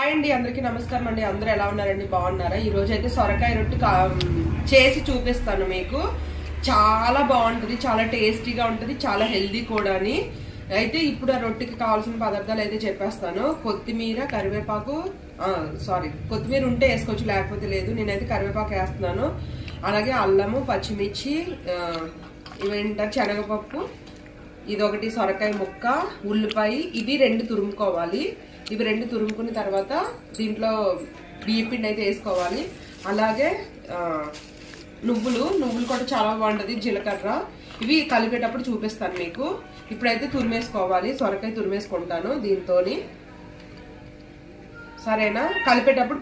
Hi అండి, అందరికీ నమస్కారం అండి. అందరూ ఎలా ఉన్నారండి? బాగున్నారా? ఈ రోజు అయితే సొరకాయ రొట్టె చేసి చూపిస్తాను మీకు. చాలా బాగుంటుంది, చాలా టేస్టీగా ఉంటుంది, చాలా హెల్దీ కూడా. అయితే ఇప్పుడు ఆ రొట్టెకి కావాల్సిన పదార్థాలు అయితే చెప్పేస్తాను. కొత్తిమీర, కరివేపాకు, కొత్తిమీర ఉంటే వేసుకోవచ్చు, లేకపోతే లేదు. నేనైతే కరివేపాకు వేస్తున్నాను. అలాగే అల్లము, పచ్చిమిర్చి, ఇవేంటారు శనగపప్పు, ఇదొకటి సొరకాయ ముక్క, ఉల్లిపాయ, ఇవి 2 తురుముకోవాలి. ఇవి 2 తురుముకున్న తర్వాత దీంట్లో బియ్య పిండి అయితే వేసుకోవాలి. అలాగే నువ్వులు కూడా చాలా బాగుంటుంది, జీలకర్ర. ఇవి కలిపేటప్పుడు చూపిస్తాను మీకు. ఇప్పుడైతే తురిమేసుకోవాలి, సొరకాయ తురిమేసుకుంటాను దీంతో. సరేనా?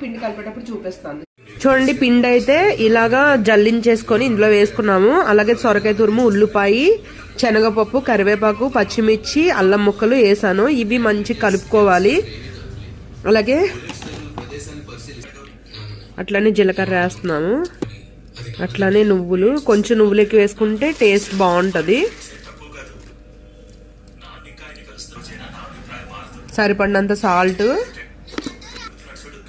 పిండి కలిపేటప్పుడు చూపిస్తాను. చూడండి, పిండి అయితే ఇలాగా జల్లించేసుకొని ఇందులో వేసుకున్నాము. అలాగే సొరకాయ తురుము, ఉల్లిపాయ, శనగపప్పు, కరివేపాకు, పచ్చిమిర్చి, అల్లం ముక్కలు వేసాను. ఇవి మంచి కలుపుకోవాలి. అలాగే అట్లానే జీలకర్ర వేస్తున్నాము. అట్లానే నువ్వులు, కొంచెం నువ్వులు ఎక్కువ వేసుకుంటే టేస్ట్ బాగుంటుంది. సరిపడినంత సాల్ట్,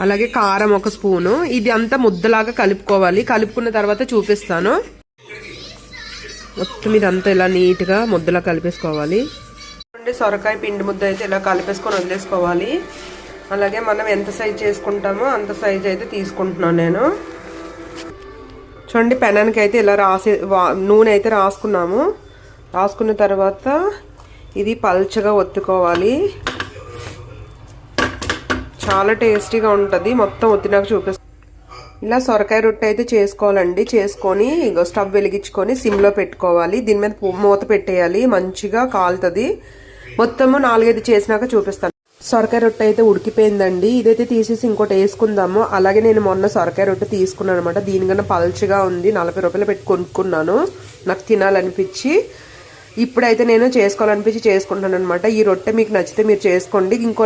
అలాగే కారం 1 స్పూను. ఇది అంతా ముద్దలాగా కలుపుకోవాలి. కలుపుకున్న తర్వాత చూపిస్తాను. మొత్తం ఇదంతా ఇలా నీట్గా ముద్దలా కలిపేసుకోవాలి. సొరకాయ పిండి ముద్ద అయితే ఇలా కలిపేసుకొని వదిలేసుకోవాలి. అలాగే మనం ఎంత సైజ్ చేసుకుంటామో అంత సైజ్ అయితే తీసుకుంటున్నాను నేను. చూడండి, పెనానికి అయితే ఇలా నూనె అయితే రాసుకున్నాము. రాసుకున్న తర్వాత ఇది పల్చగా ఒత్తుకోవాలి. చాలా టేస్టీగా ఉంటుంది. మొత్తం ఒత్తినాక చూపిస్తాను. ఇలా సొరకాయ రొట్టె అయితే చేసుకోవాలండి. చేసుకొని స్టవ్ వెలిగించుకొని సిమ్లో పెట్టుకోవాలి. దీని మీద మూత పెట్టేయాలి, మంచిగా కాలుతుంది. మొత్తము 4-5 చేసినాక చూపిస్తాను. సొరకాయ రొట్టె అయితే ఉడికిపోయిందండి. ఇదైతే తీసేసి ఇంకోటి వేసుకుందాము. అలాగే నేను మొన్న సొరకాయ రొట్టె తీసుకున్నాను అనమాట. దీనికన్నా పల్చగా ఉంది. 40 రూపాయలు పెట్టి కొనుక్కున్నాను, నాకు తినాలనిపించి. ఇప్పుడైతే నేను చేసుకోవాలనిపించి చేసుకుంటాను అనమాట. ఈ రొట్టె మీకు నచ్చితే మీరు చేసుకోండి. ఇంకో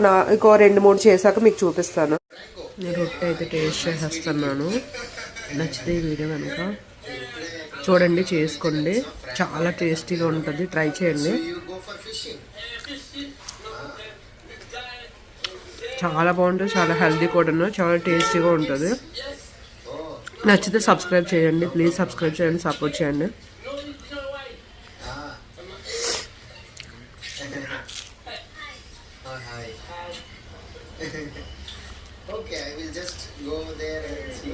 2-3 చేశాక మీకు చూపిస్తాను. రొట్టె అయితే టేస్ట్ చేసేస్తున్నాను. నచ్చితే ఈ వీడియో కనుక చూడండి, చేసుకోండి. చాలా టేస్టీగా ఉంటుంది, ట్రై చేయండి. చాలా బాగుంటుంది, చాలా హెల్దీ కూడా, చాలా టేస్టీగా ఉంటుంది. నచ్చితే సబ్స్క్రైబ్ చేయండి, ప్లీజ్ సబ్స్క్రైబ్ చేయండి, సపోర్ట్ చేయండి. Okay, I will just go there and see.